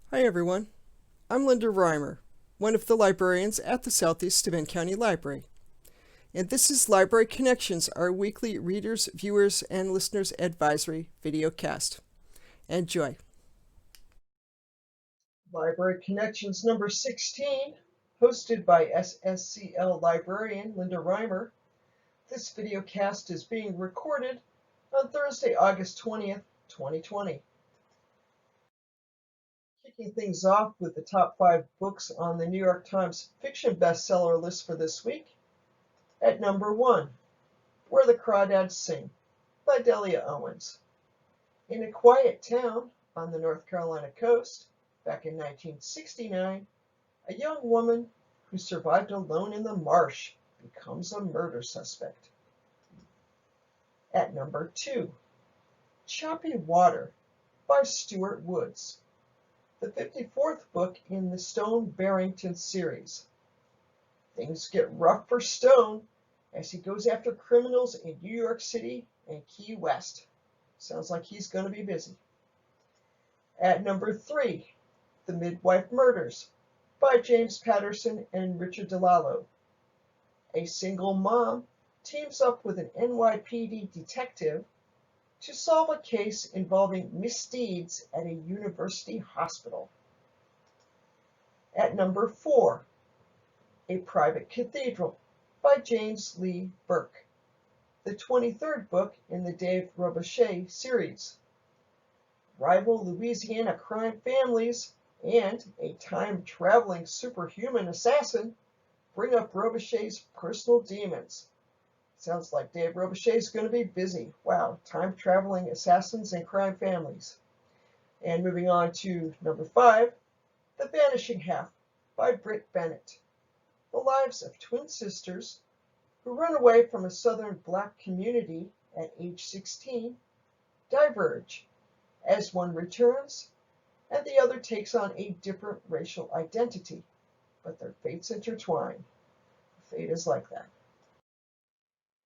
Hi everyone, I'm Linda Reimer, one of the librarians at the Southeast Steuben County Library. And this is Library Connections, our weekly readers, viewers, and listeners advisory video cast. Enjoy. Library Connections number 16, hosted by SSCL librarian Linda Reimer. This video cast is being recorded on Thursday, August 20th, 2020. Kicking things off with the top 5 books on the New York Times fiction bestseller list for this week. At number 1, Where the Crawdads Sing by Delia Owens. In a quiet town on the North Carolina coast, back in 1969, a young woman who survived alone in the marsh becomes a murder suspect. At number 2, Choppy Water by Stuart Woods, the 54th book in the Stone Barrington series. Things get rough for Stone as he goes after criminals in New York City and Key West. Sounds like he's going to be busy. At number 3, The Midwife Murders by James Patterson and Richard DeLallo. A single mom teams up with an NYPD detective to solve a case involving misdeeds at a university hospital. At number 4, A Private Cathedral by James Lee Burke, the 23rd book in the Dave Robicheaux series. Rival Louisiana crime families and a time-traveling superhuman assassin bring up Robichaux's personal demons. Sounds like Dave Robicheaux is going to be busy. Wow, time-traveling assassins and crime families. And moving on to number 5, The Vanishing Half by Britt Bennett. The lives of twin sisters who run away from a southern black community at age 16 diverge as one returns and the other takes on a different racial identity, but their fates intertwine. Fate is like that.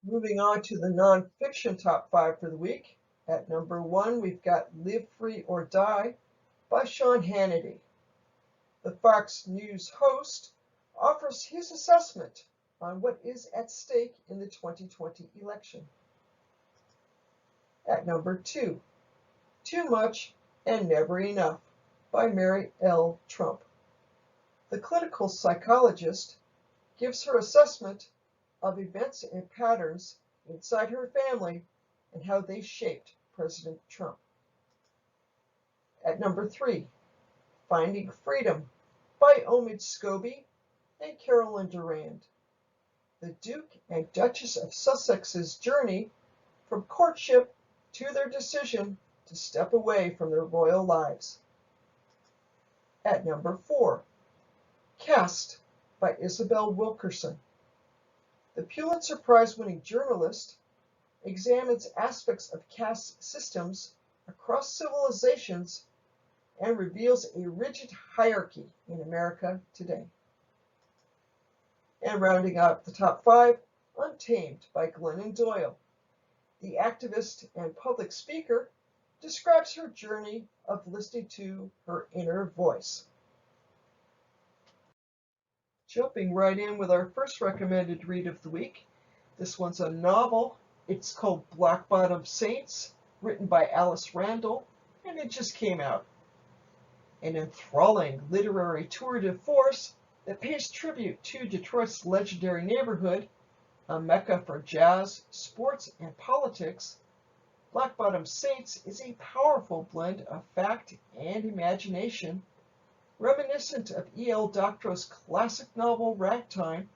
Moving on to the nonfiction top 5 for the week. At number 1, we've got Live Free or Die by Sean Hannity. The Fox News host offers his assessment on what is at stake in the 2020 election. At number 2, Too Much and Never Enough by Mary L. Trump. The clinical psychologist gives her assessment of events and patterns inside her family and how they shaped President Trump. At number 3, Finding Freedom by Omid Scobie and Carolyn Durand. The Duke and Duchess of Sussex's journey from courtship to their decision to step away from their royal lives. At number 4, Caste by Isabel Wilkerson. The Pulitzer Prize-winning journalist examines aspects of caste systems across civilizations and reveals a rigid hierarchy in America today. And rounding out the top 5, Untamed by Glennon Doyle. The activist and public speaker describes her journey of listening to her inner voice. Jumping right in with our first recommended read of the week. This one's a novel. It's called Black Bottom Saints, written by Alice Randall, and it just came out. An enthralling literary tour de force that pays tribute to Detroit's legendary neighborhood, a mecca for jazz, sports, and politics. Black Bottom Saints is a powerful blend of fact and imagination, reminiscent of E.L. Doctorow's classic novel Ragtime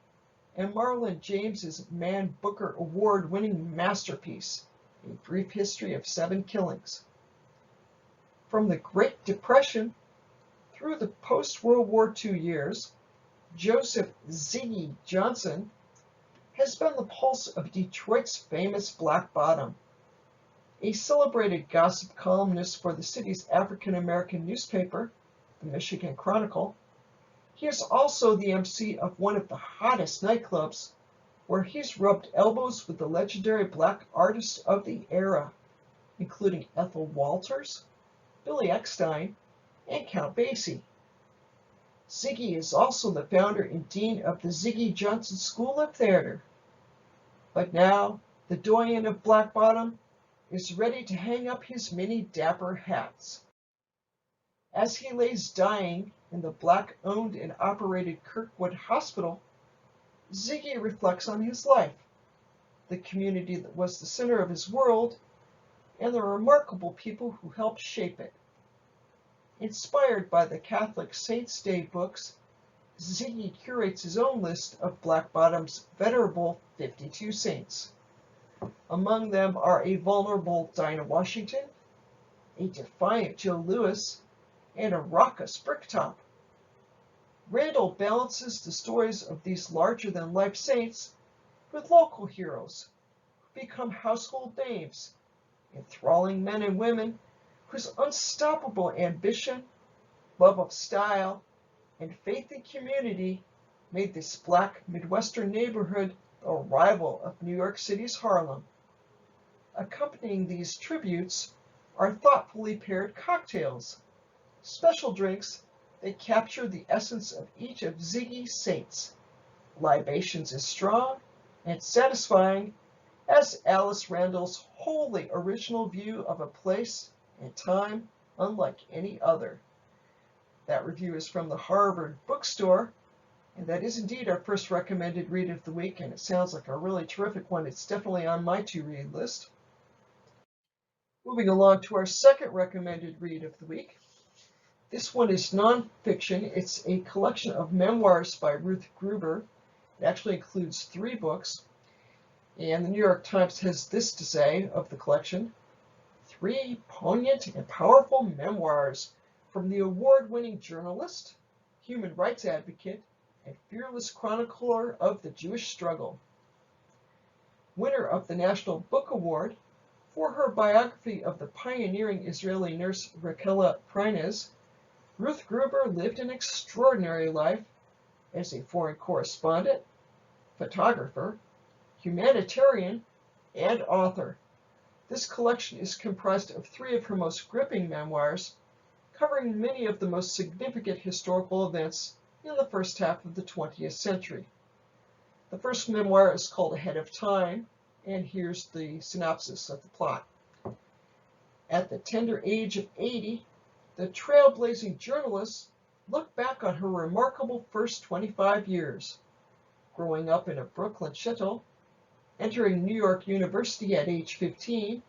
and Marlon James's Man Booker Award-winning masterpiece, A Brief History of 7 Killings. From the Great Depression through the post-World War II years, Joseph Ziggy Johnson has been the pulse of Detroit's famous Black Bottom. A celebrated gossip columnist for the city's African-American newspaper, the Michigan Chronicle, he is also the MC of one of the hottest nightclubs, where he's rubbed elbows with the legendary black artists of the era, including Ethel Walters, Billy Eckstine, and Count Basie. Ziggy is also the founder and dean of the Ziggy Johnson School of Theater. But now, the doyen of Black Bottom is ready to hang up his many dapper hats. As he lays dying in the Black-owned and operated Kirkwood Hospital, Ziggy reflects on his life, the community that was the center of his world, and the remarkable people who helped shape it. Inspired by the Catholic Saints' Day books, Ziggy curates his own list of Black Bottom's venerable 52 saints. Among them are a vulnerable Dinah Washington, a defiant Joe Louis, and a raucous Bricktop. Randall balances the stories of these larger-than-life saints with local heroes who become household names, enthralling men and women whose unstoppable ambition, love of style, and faith in community made this Black Midwestern neighborhood a rival of New York City's Harlem. Accompanying these tributes are thoughtfully paired cocktails, special drinks that capture the essence of each of Ziggy's saints, libations as strong and satisfying as Alice Randall's wholly original view of a place and time unlike any other. That review is from the Harvard Bookstore, and that is indeed our first recommended read of the week, and it sounds like a really terrific one. It's definitely on my to-read list. Moving along to our second recommended read of the week. This one is nonfiction. It's a collection of memoirs by Ruth Gruber. It actually includes 3 books, and the New York Times has this to say of the collection: 3 poignant and powerful memoirs from the award-winning journalist, human rights advocate, and fearless chronicler of the Jewish struggle. Winner of the National Book Award for her biography of the pioneering Israeli nurse Rachela Prines, Ruth Gruber lived an extraordinary life as a foreign correspondent, photographer, humanitarian, and author. This collection is comprised of 3 of her most gripping memoirs, covering many of the most significant historical events in the first half of the 20th century. The first memoir is called Ahead of Time, and here's the synopsis of the plot. At the tender age of 80, the trailblazing journalist looked back on her remarkable first 25 years, growing up in a Brooklyn shtetl, entering New York University at age 15,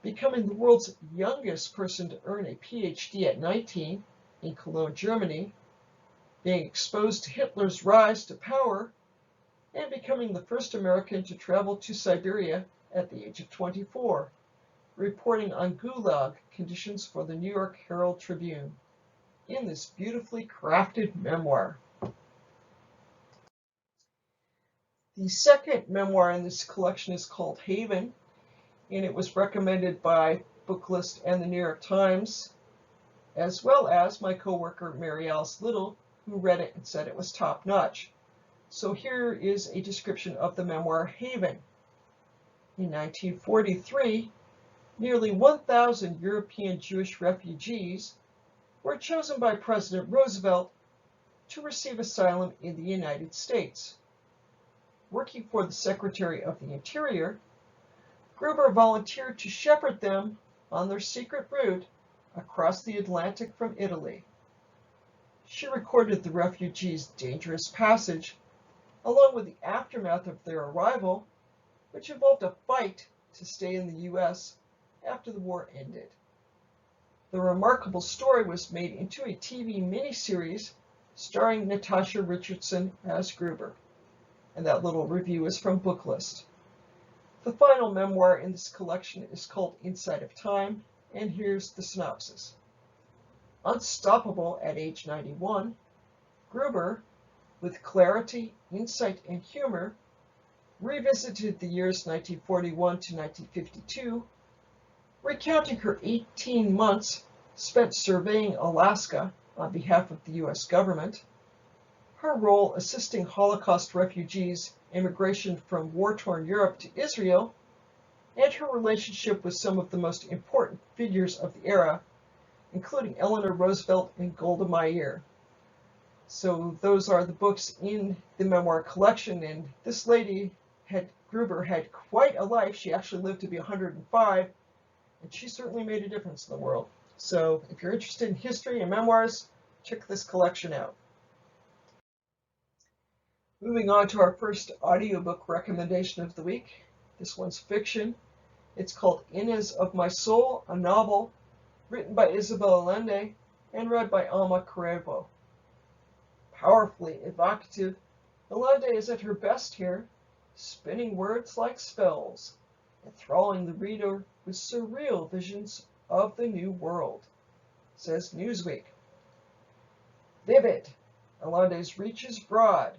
becoming the world's youngest person to earn a PhD at 19 in Cologne, Germany, being exposed to Hitler's rise to power, and becoming the first American to travel to Siberia at the age of 24, reporting on Gulag conditions for the New York Herald Tribune in this beautifully crafted memoir. The second memoir in this collection is called Haven, and it was recommended by Booklist and the New York Times, as well as my coworker Mary Alice Little, who read it and said it was top-notch. So here is a description of the memoir Haven. In 1943, nearly 1,000 European Jewish refugees were chosen by President Roosevelt to receive asylum in the United States. Working for the Secretary of the Interior, Gruber volunteered to shepherd them on their secret route across the Atlantic from Italy. She recorded the refugees' dangerous passage, along with the aftermath of their arrival, which involved a fight to stay in the U.S. after the war ended. The remarkable story was made into a TV miniseries starring Natasha Richardson as Gruber, and that little review is from Booklist. The final memoir in this collection is called Inside of Time, and here's the synopsis. Unstoppable at age 91, Gruber, with clarity, insight, and humor, revisited the years 1941 to 1952, recounting her 18 months spent surveying Alaska on behalf of the U.S. government, her role assisting Holocaust refugees' immigration from war-torn Europe to Israel, and her relationship with some of the most important figures of the era, including Eleanor Roosevelt and Golda Meir. So those are the books in the memoir collection, and this lady, Gruber, had quite a life. She actually lived to be 105, and she certainly made a difference in the world. So if you're interested in history and memoirs, check this collection out. Moving on to our first audiobook recommendation of the week. This one's fiction. It's called Inez of My Soul, a novel written by Isabel Allende and read by Alma Cuervo. Powerfully evocative, Allende is at her best here, spinning words like spells, enthralling the reader with surreal visions of the new world, says Newsweek. Vivid, Allende's reach is broad.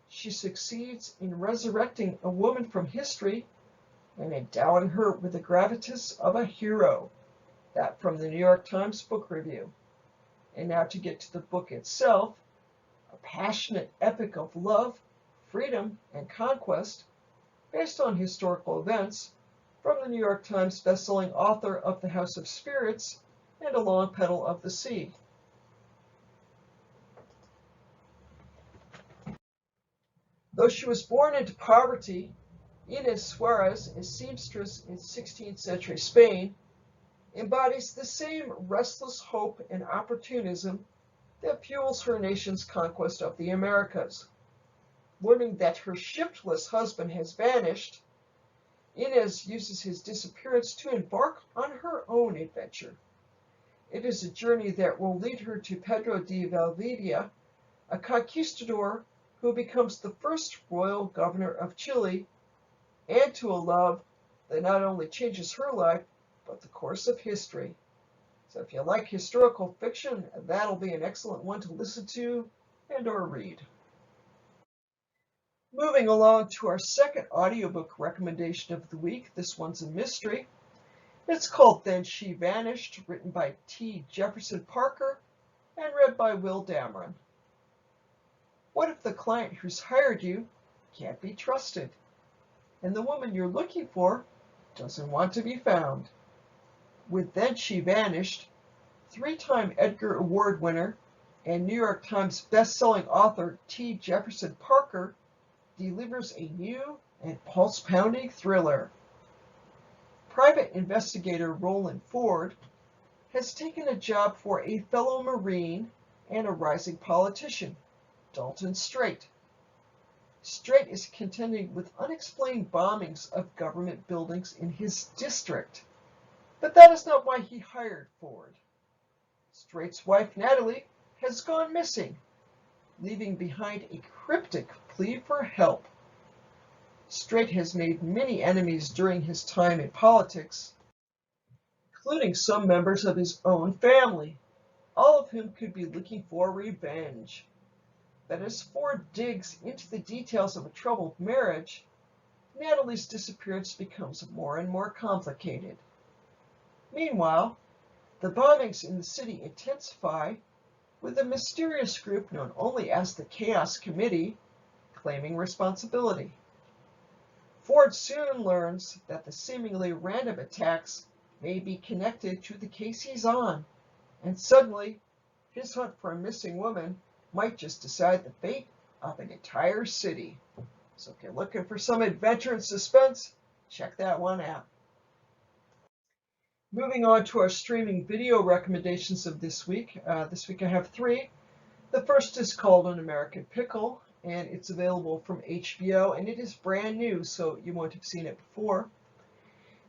She succeeds in resurrecting a woman from history and endowing her with the gravitas of a hero. That from the New York Times Book Review. And now to get to the book itself, a passionate epic of love, freedom, and conquest based on historical events from the New York Times bestselling author of The House of Spirits and A Long Petal of the Sea. Though she was born into poverty, Inez Suarez, a seamstress in 16th century Spain, embodies the same restless hope and opportunism that fuels her nation's conquest of the Americas. Learning that her shiftless husband has vanished, Inez uses his disappearance to embark on her own adventure. It is a journey that will lead her to Pedro de Valdivia, a conquistador who becomes the first royal governor of Chile, and to a love that not only changes her life, but the course of history. So if you like historical fiction, that'll be an excellent one to listen to and or read. Moving along to our second audiobook recommendation of the week. This one's a mystery. It's called Then She Vanished, written by T. Jefferson Parker and read by Will Dameron. What if the client who's hired you can't be trusted, and the woman you're looking for doesn't want to be found? With Then She Vanished, three-time Edgar Award winner and New York Times best-selling author T. Jefferson Parker delivers a new and pulse-pounding thriller. Private investigator Roland Ford has taken a job for a fellow Marine and a rising politician, Dalton Strait. Strait is contending with unexplained bombings of government buildings in his district. But that is not why he hired Ford. Strait's wife, Natalie, has gone missing, leaving behind a cryptic plea for help. Strait has made many enemies during his time in politics, including some members of his own family, all of whom could be looking for revenge. But as Ford digs into the details of a troubled marriage, Natalie's disappearance becomes more and more complicated. Meanwhile, the bombings in the city intensify, with a mysterious group known only as the Chaos Committee claiming responsibility. Ford soon learns that the seemingly random attacks may be connected to the case he's on, and suddenly, his hunt for a missing woman might just decide the fate of an entire city. So if you're looking for some adventure and suspense, check that one out. Moving on to our streaming video recommendations of this week. This week I have three. The first is called An American Pickle, and it's available from HBO, and it is brand new, so you won't have seen it before.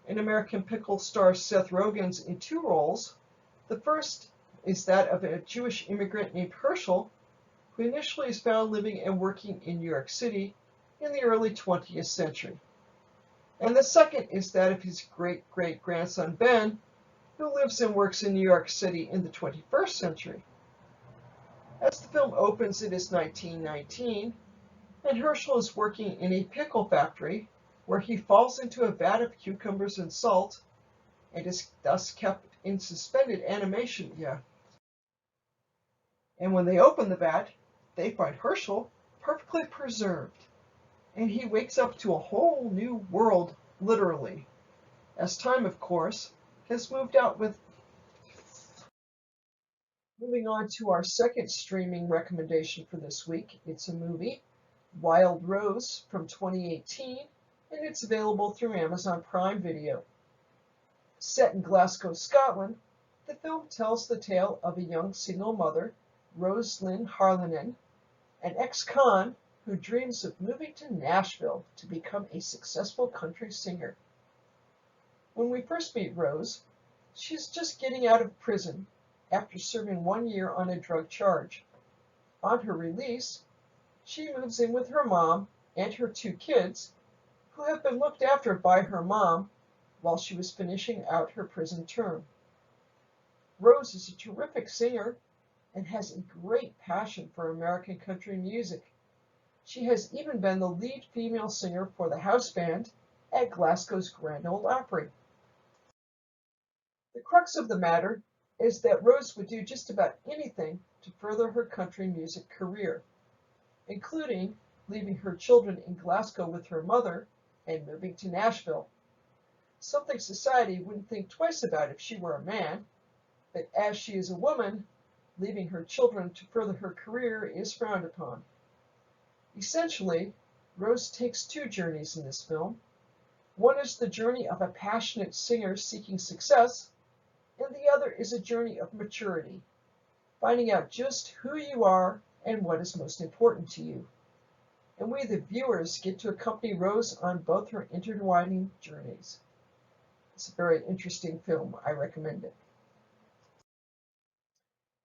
An American Pickle stars Seth Rogen in two roles. The first is that of a Jewish immigrant named Herschel, who initially is found living and working in New York City in the early 20th century. And the second is that of his great-great-grandson Ben, who lives and works in New York City in the 21st century. As the film opens, it is 1919, and Herschel is working in a pickle factory where he falls into a vat of cucumbers and salt and is thus kept in suspended animation. And when they open the vat, they find Herschel perfectly preserved, and he wakes up to a whole new world, literally, as time, of course, has moved out with Moving on to our second streaming recommendation for this week. It's a movie, Wild Rose from 2018, and it's available through Amazon Prime Video. Set in Glasgow, Scotland, the film tells the tale of a young single mother, Rose Lynn Harlinen, an ex-con who dreams of moving to Nashville to become a successful country singer. When we first meet Rose, she's just getting out of prison after serving 1 year on a drug charge. On her release, she moves in with her mom and her 2 kids, who have been looked after by her mom while she was finishing out her prison term. Rose is a terrific singer and has a great passion for American country music. She has even been the lead female singer for the house band at Glasgow's Grand Ole Opry. The crux of the matter is that Rose would do just about anything to further her country music career, including leaving her children in Glasgow with her mother and moving to Nashville. Something society wouldn't think twice about if she were a man, but as she is a woman, leaving her children to further her career is frowned upon. Essentially, Rose takes 2 journeys in this film. One is the journey of a passionate singer seeking success, and the other is a journey of maturity, finding out just who you are and what is most important to you. And we, the viewers, get to accompany Rose on both her intertwining journeys. It's a very interesting film. I recommend it.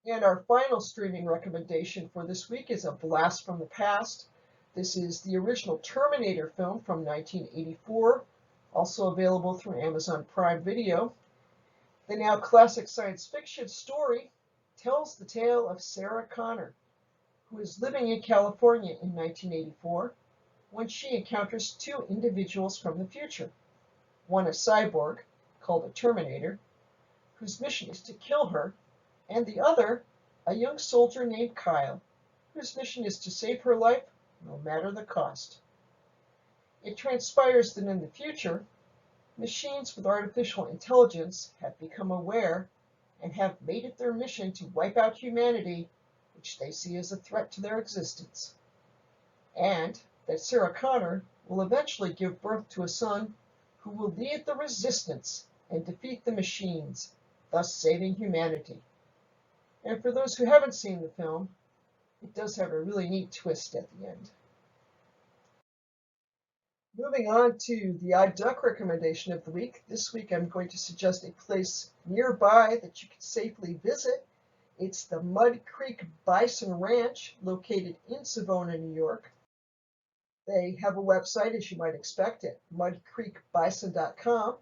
And our final streaming recommendation for this week is a blast from the past. This is the original Terminator film from 1984, also available through Amazon Prime Video. The now classic science fiction story tells the tale of Sarah Connor, who is living in California in 1984 when she encounters 2 individuals from the future. One a cyborg, called a Terminator, whose mission is to kill her, and the other a young soldier named Kyle, whose mission is to save her life no matter the cost. It transpires that in the future, machines with artificial intelligence have become aware and have made it their mission to wipe out humanity, which they see as a threat to their existence. And that Sarah Connor will eventually give birth to a son who will lead the resistance and defeat the machines, thus saving humanity. And for those who haven't seen the film, it does have a really neat twist at the end. Moving on to the Odd Duck recommendation of the week. This week I'm going to suggest a place nearby that you can safely visit. It's the Mud Creek Bison Ranch, located in Savona, New York. They have a website, as you might expect, at mudcreekbison.com,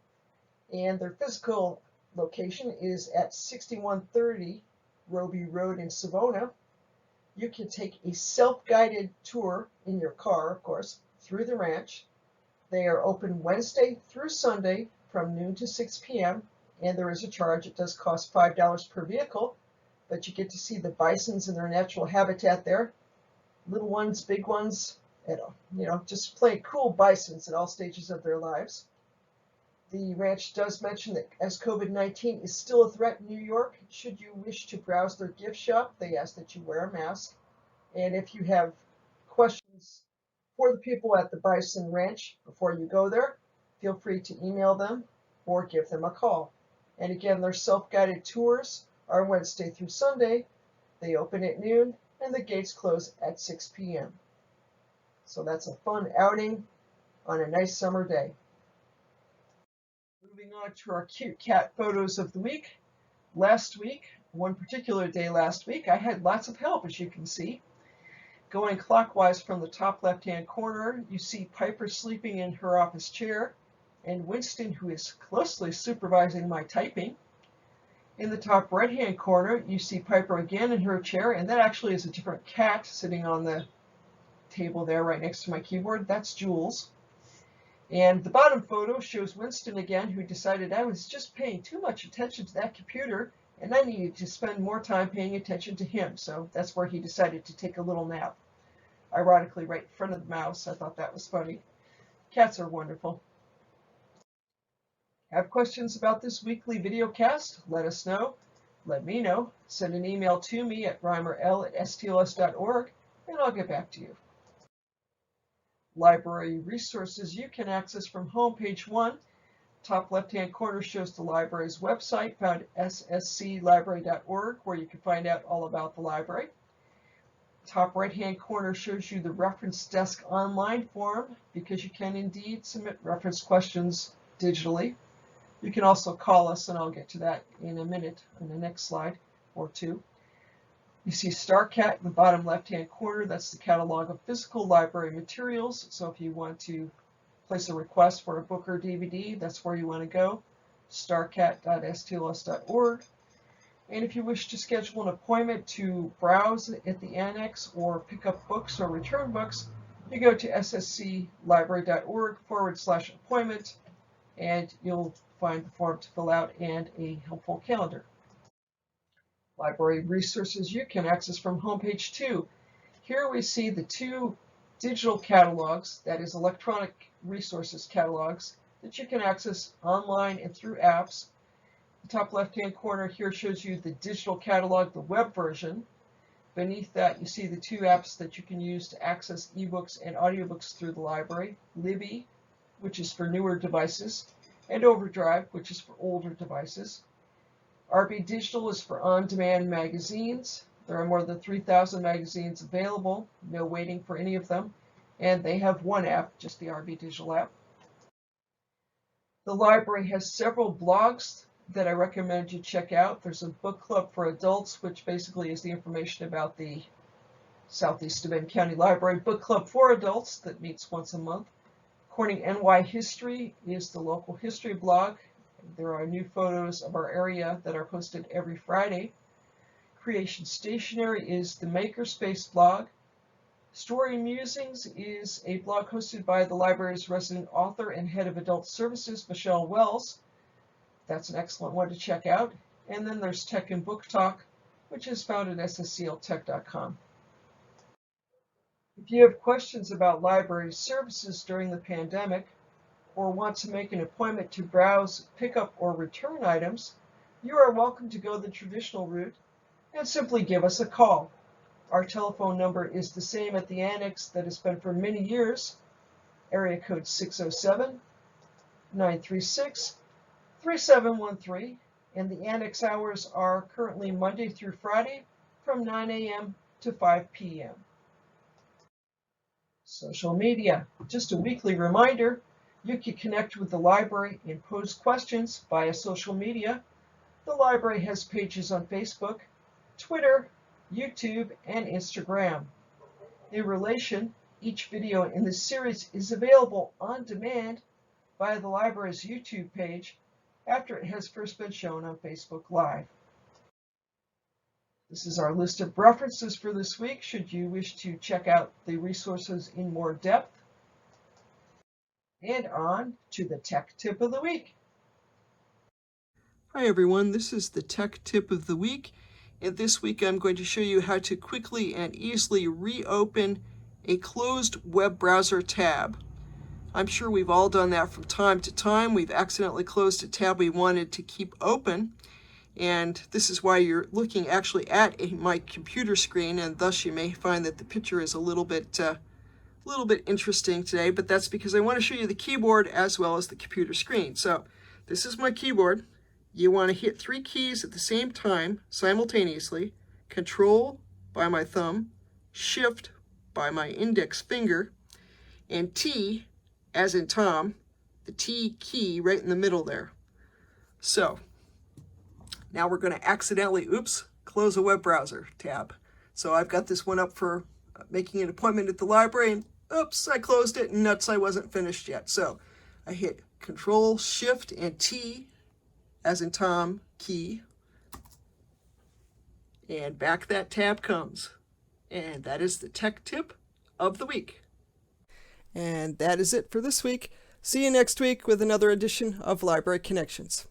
and their physical location is at 6130 Roby Road in Savona. You can take a self-guided tour in your car, of course, through the ranch. They are open Wednesday through Sunday from noon to 6 p.m., and there is a charge. It does cost $5 per vehicle, but you get to see the bisons in their natural habitat there. Little ones, big ones, just plain cool bisons at all stages of their lives. The ranch does mention that as COVID-19 is still a threat in New York, should you wish to browse their gift shop, they ask that you wear a mask. And if you have questions for the people at the Bison Ranch before you go there, feel free to email them or give them a call. And again, their self-guided tours are Wednesday through Sunday. They open at noon and the gates close at 6 p.m. So that's a fun outing on a nice summer day. Moving on to our cute cat photos of the week. One particular day last week, I had lots of help, as you can see. Going clockwise from the top left-hand corner, you see Piper sleeping in her office chair, and Winston, who is closely supervising my typing. In the top right-hand corner, you see Piper again in her chair, and that actually is a different cat sitting on the table there right next to my keyboard. That's Jules. And the bottom photo shows Winston again, who decided I was just paying too much attention to that computer and I needed to spend more time paying attention to him. So that's where he decided to take a little nap. Ironically, right in front of the mouse. I thought that was funny. Cats are wonderful. Have questions about this weekly video cast? Let us know. let me know. Send an email to me at reimerl@stls.org, and I'll get back to you. Library resources you can access from home, page 1. Top left-hand corner shows the library's website, found at ssclibrary.org, where you can find out all about the library. Top right-hand corner shows you the reference desk online form, because you can indeed submit reference questions digitally. You can also call us, and I'll get to that in a minute on the next slide or two. You see StarCat in the bottom left-hand corner. That's the catalog of physical library materials. So if you want to place a request for a book or DVD, that's where you want to go, starcat.stls.org. And if you wish to schedule an appointment to browse at the annex or pick up books or return books, you go to ssclibrary.org/appointment, and you'll find the form to fill out and a helpful calendar. Library resources you can access from home, page 2. Here we see the 2 digital catalogs, that is electronic resources catalogs, that you can access online and through apps. The top left-hand corner here shows you the digital catalog, the web version. Beneath that, you see the 2 apps that you can use to access eBooks and audiobooks through the library, Libby, which is for newer devices, and Overdrive, which is for older devices. RB Digital is for on-demand magazines. There are more than 3,000 magazines available, no waiting for any of them, and they have one app, just the RB Digital app. The library has several blogs that I recommend you check out. There's a book club for adults, which basically is the information about the Southeast Bend County Library book club for adults that meets once a month. Corning NY History is the local history blog. There are new photos of our area that are posted every Friday. Creation Stationery is the Makerspace blog. Story Musings is a blog hosted by the library's resident author and head of adult services, Michelle Wells. That's an excellent one to check out. And then there's Tech and Book Talk, which is found at sscltech.com. If you have questions about library services during the pandemic, or want to make an appointment to browse, pick up, or return items, you are welcome to go the traditional route and simply give us a call. Our telephone number is the same at the annex that has been for many years, area code 607-936-3713, and the annex hours are currently Monday through Friday from 9 a.m. to 5 p.m. Social media, just a weekly reminder, you can connect with the library and pose questions via social media. The library has pages on Facebook, Twitter, YouTube, and Instagram. In relation, each video in this series is available on demand via the library's YouTube page after it has first been shown on Facebook Live. This is our list of references for this week, should you wish to check out the resources in more depth. And on to the Tech Tip of the Week. Hi everyone, this is the Tech Tip of the Week, and this week I'm going to show you how to quickly and easily reopen a closed web browser tab. I'm sure we've all done that from time to time. We've accidentally closed a tab we wanted to keep open, and this is why you're looking actually at my computer screen, and thus you may find that the picture is a little bit interesting today, but that's because I want to show you the keyboard as well as the computer screen. So this is my keyboard. You want to hit 3 keys at the same time simultaneously: Control by my thumb, Shift by my index finger, and T as in Tom, the T key right in the middle there. So now we're going to accidentally, close a web browser tab. So I've got this one up for making an appointment at the library, and I closed it, and nuts, I wasn't finished yet. So I hit Control, Shift, and T as in Tom key, and back that tab comes. And that is the Tech Tip of the Week. And that is it for this week. See you next week with another edition of Library Connections.